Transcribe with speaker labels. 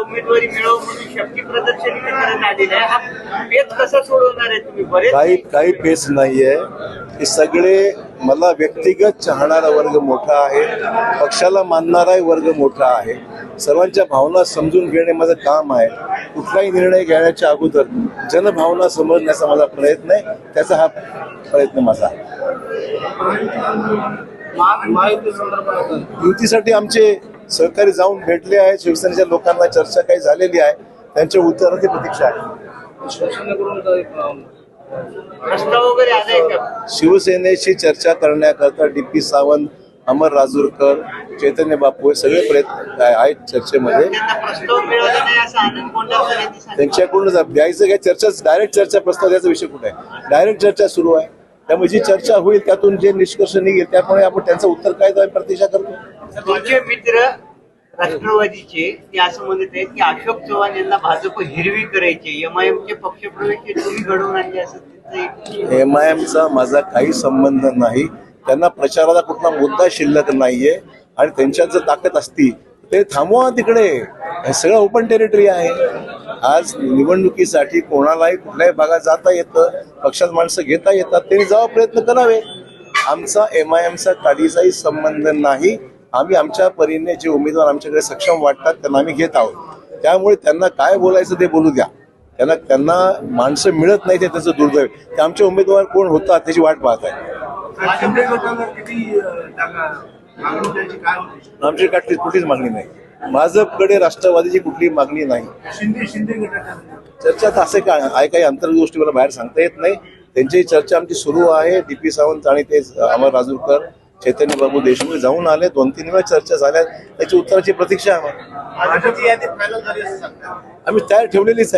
Speaker 1: उमेदवारी मिळव म्हणून शक्ती प्रदर्शनी करत आलेलं आहे. हा पेच कसा सोडवणार आहे तुम्ही? बरेच
Speaker 2: काही पेच नाहीये. हे सगळे मला व्यक्तिगत चाहणारा वर्ग मोठा आहे, पक्षाला मानणाराही वर्ग मोठा आहे. सर्वांच्या भावना समजून घेणे माझं काम आहे. कुठलाही निर्णय घेण्याच्या अगोदर जनभावना समजण्याचा माझा प्रयत्न आहे. त्याचा हा प्रयत्न माझा आहे. युतीसाठी आमचे सहकारी जाऊन भेटले आहेत. शिवसेनेच्या लोकांना चर्चा काही झालेली आहे. त्यांच्या उत्तराची प्रतीक्षा आहे.
Speaker 1: प्रस्ताव वगैरे आलाय का?
Speaker 2: शिवसेनेशी चर्चा करण्याकरता डी.पी. सावंत, अमर राजूरकर, चैतन्य बापू हे सगळे प्रयत्न आहेत चर्चेमध्ये.
Speaker 1: त्यांना प्रस्ताव मिळाला नाही असं आनंद कोंढावकर यांनी सांगितलं.
Speaker 2: त्यांच्याकडूनच द्यायचं काय? चर्चा डायरेक्ट चर्चा प्रस्ताव द्यायचा विषय कुठे आहे? डायरेक्ट चर्चा सुरू आहे. त्यामुळे जी चर्चा होईल त्यातून जे निष्कर्ष निघेल त्यामुळे आपण त्यांचं उत्तर काय तर प्रतीक्षा करतो.
Speaker 1: तुमचे मित्र राष्ट्रवादीचे ते असं म्हणत आहेत की अशोक चव्हाण यांना भाजप हिरवी करायचे, एमआयएमचे पक्षप्रवेश तुम्ही घडवून आणले असं त्यांचं एक.
Speaker 2: एमआयएमचा माझा काही संबंध नाही. त्यांना प्रचाराला कुठला मुद्दा शिल्लक नाहीये आणि त्यांच्यात जर ताकद असती ते थांबवा तिकडे. हे सगळं ओपन टेरिटरी आहे. आज निवडणुकीसाठी कोणालाही कुठल्याही भागात जाता येतं, पक्षात माणसं घेता येतात, त्यांनी जावा प्रयत्न करावे. आमचा एमआयएमचा काडीचाही संबंध नाही. आम्ही आमच्या परीने जे उमेदवार आमच्याकडे सक्षम वाटतात त्यांना आम्ही घेत आहोत. त्यामुळे त्यांना काय बोलायचं ते बोलू द्या. त्यांना माणसं मिळत नाही ते त्याचं दुर्दैव. ते आमचे उमेदवार कोण होतात त्याची वाट पाहत आहे. आमची कुठलीच मागणी नाही. भाजपकडे राष्ट्रवादीची कुठलीही मागणी नाही. चर्चा तर असे काय काही अंतर्गत गोष्टी मला बाहेर सांगता येत नाही. त्यांची चर्चा आमची सुरू आहे. डी.पी. सावंत आणि ते अमर राजूरकर, चैतन्य बाबू देशमुख जाऊन आले. 2-3 वेळा चर्चा झाल्या. त्याची उत्तराची प्रतीक्षा आहे. आम्ही तयार ठेवलेलीच आहे.